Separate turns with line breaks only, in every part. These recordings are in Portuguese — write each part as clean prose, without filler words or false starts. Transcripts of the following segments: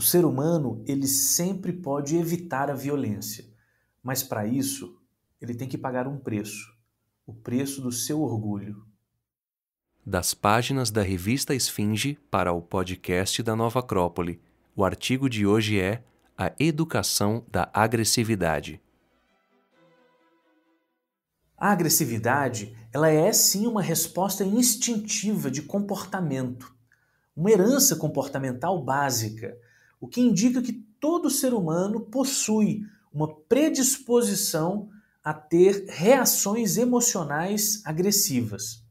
O ser humano, ele sempre pode evitar a violência, mas para isso, ele tem que pagar um preço, o preço do seu orgulho.
Das páginas da revista Esfinge para o podcast da Nova Acrópole, o artigo de hoje é A Educação da Agressividade.
A agressividade, ela é sim uma resposta instintiva de comportamento, uma herança comportamental básica, o que indica que todo ser humano possui uma predisposição a ter reações emocionais agressivas.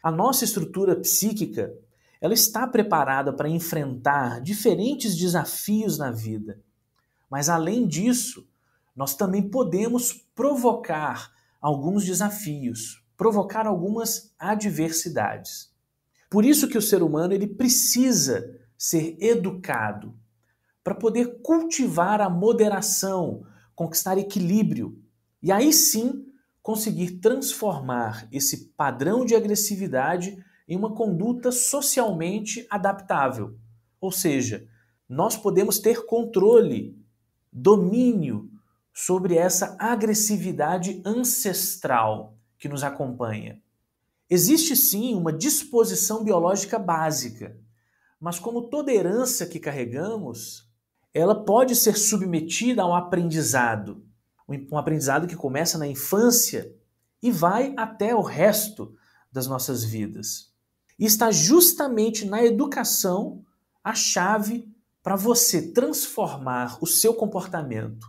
A nossa estrutura psíquica, ela está preparada para enfrentar diferentes desafios na vida. Mas além disso, nós também podemos provocar alguns desafios, provocar algumas adversidades. Por isso que o ser humano ele precisa ser educado para poder cultivar a moderação, conquistar equilíbrio e aí sim conseguir transformar esse padrão de agressividade em uma conduta socialmente adaptável. Ou seja, nós podemos ter controle, domínio sobre essa agressividade ancestral que nos acompanha. Existe sim uma disposição biológica básica, mas como toda herança que carregamos, ela pode ser submetida a um aprendizado que começa na infância e vai até o resto das nossas vidas. E está justamente na educação a chave para você transformar o seu comportamento,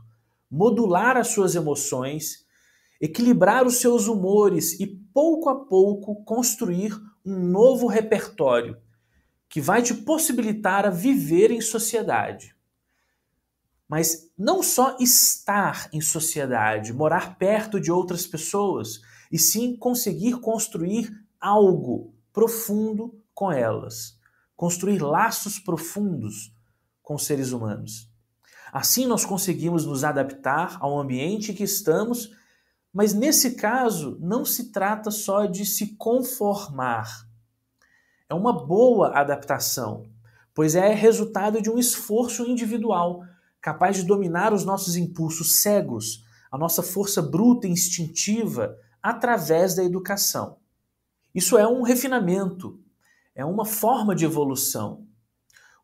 modular as suas emoções, equilibrar os seus humores e, pouco a pouco, construir um novo repertório que vai te possibilitar a viver em sociedade. Mas não só estar em sociedade, morar perto de outras pessoas, e sim conseguir construir algo profundo com elas, construir laços profundos com os seres humanos. Assim nós conseguimos nos adaptar ao ambiente que estamos, mas nesse caso não se trata só de se conformar. É uma boa adaptação, pois é resultado de um esforço individual, capaz de dominar os nossos impulsos cegos, a nossa força bruta e instintiva através da educação. Isso é um refinamento, é uma forma de evolução.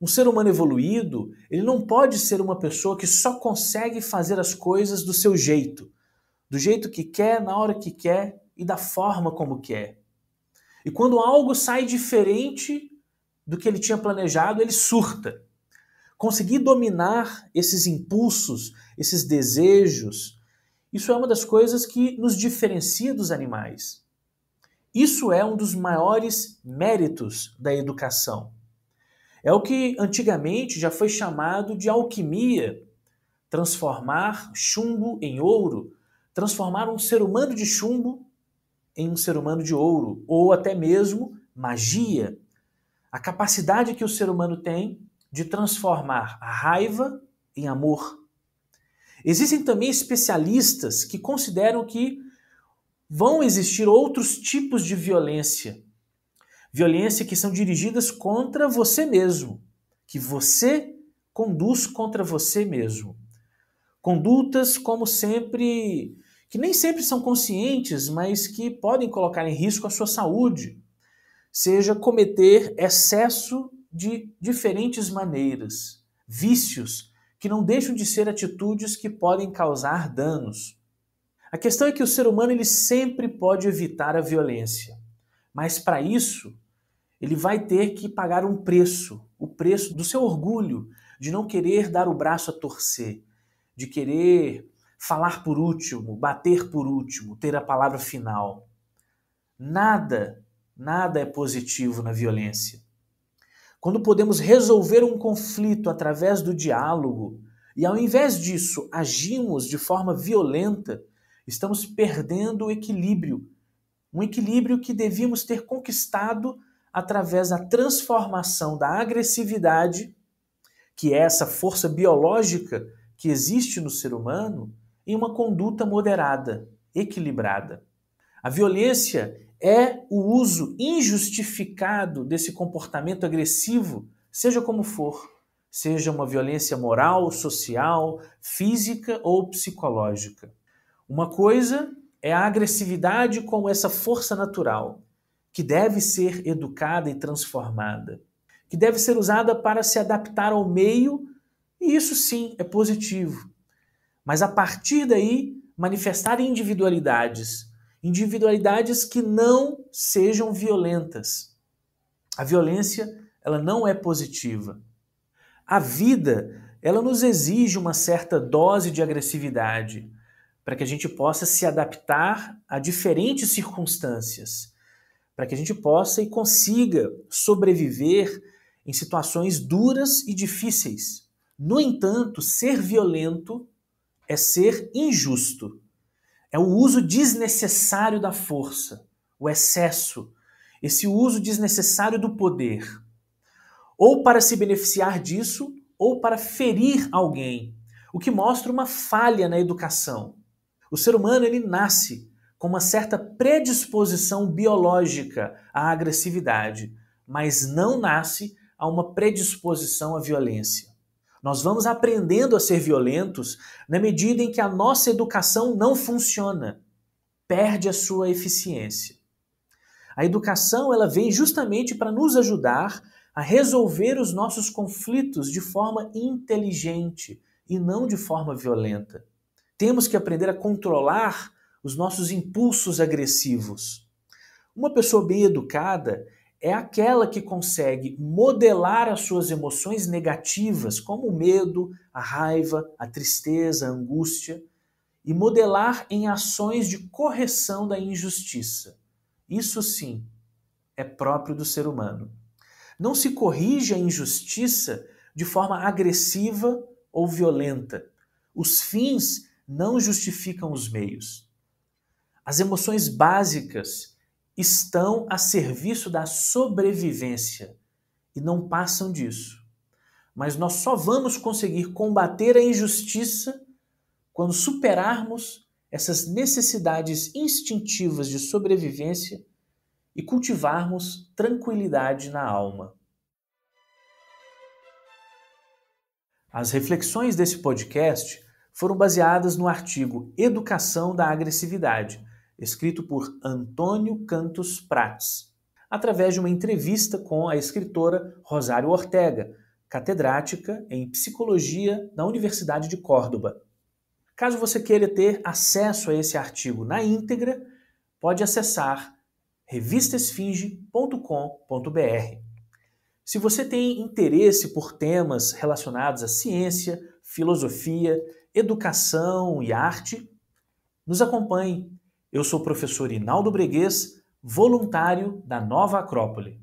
Um ser humano evoluído, ele não pode ser uma pessoa que só consegue fazer as coisas do seu jeito, do jeito que quer, na hora que quer e da forma como quer. E quando algo sai diferente do que ele tinha planejado, ele surta. Conseguir dominar esses impulsos, esses desejos, isso é uma das coisas que nos diferencia dos animais. Isso é um dos maiores méritos da educação. É o que antigamente já foi chamado de alquimia, transformar chumbo em ouro, transformar um ser humano de chumbo em um ser humano de ouro, ou até mesmo magia. A capacidade que o ser humano tem de transformar a raiva em amor. Existem também especialistas que consideram que vão existir outros tipos de violência. Violência que são dirigidas contra você mesmo, que você conduz contra você mesmo. Condutas, como sempre, que nem sempre são conscientes, mas que podem colocar em risco a sua saúde. Seja cometer excesso de diferentes maneiras, vícios que não deixam de ser atitudes que podem causar danos. A questão é que o ser humano ele sempre pode evitar a violência, mas para isso ele vai ter que pagar um preço, o preço do seu orgulho, de não querer dar o braço a torcer, de querer falar por último, bater por último, ter a palavra final. Nada é positivo na violência. Quando podemos resolver um conflito através do diálogo e ao invés disso agimos de forma violenta, estamos perdendo o equilíbrio. Um equilíbrio que devíamos ter conquistado através da transformação da agressividade, que é essa força biológica que existe no ser humano, em uma conduta moderada, equilibrada. A violência é o uso injustificado desse comportamento agressivo, seja como for, seja uma violência moral, social, física ou psicológica. Uma coisa é a agressividade como essa força natural, que deve ser educada e transformada, que deve ser usada para se adaptar ao meio, e isso sim é positivo. Mas a partir daí, manifestar individualidades que não sejam violentas. A violência, ela não é positiva. A vida, ela nos exige uma certa dose de agressividade para que a gente possa se adaptar a diferentes circunstâncias, para que a gente possa e consiga sobreviver em situações duras e difíceis. No entanto, ser violento é ser injusto. É o uso desnecessário da força, o excesso, esse uso desnecessário do poder. Ou para se beneficiar disso, ou para ferir alguém, o que mostra uma falha na educação. O ser humano ele nasce com uma certa predisposição biológica à agressividade, mas não nasce a uma predisposição à violência. Nós vamos aprendendo a ser violentos na medida em que a nossa educação não funciona, perde a sua eficiência. A educação ela vem justamente para nos ajudar a resolver os nossos conflitos de forma inteligente e não de forma violenta. Temos que aprender a controlar os nossos impulsos agressivos. Uma pessoa bem educada é aquela que consegue modelar as suas emoções negativas, como o medo, a raiva, a tristeza, a angústia, e modelar em ações de correção da injustiça. Isso sim é próprio do ser humano. Não se corrige a injustiça de forma agressiva ou violenta. Os fins não justificam os meios. As emoções básicas estão a serviço da sobrevivência e não passam disso. Mas nós só vamos conseguir combater a injustiça quando superarmos essas necessidades instintivas de sobrevivência e cultivarmos tranquilidade na alma. As reflexões desse podcast foram baseadas no artigo Educação da Agressividade, escrito por Antônio Cantos Prates, através de uma entrevista com a escritora Rosário Ortega, catedrática em Psicologia na Universidade de Córdoba. Caso você queira ter acesso a esse artigo na íntegra, pode acessar revistaesfinge.com.br. Se você tem interesse por temas relacionados à ciência, filosofia, educação e arte, nos acompanhe. Eu sou o professor Hinaldo Breguês, voluntário da Nova Acrópole.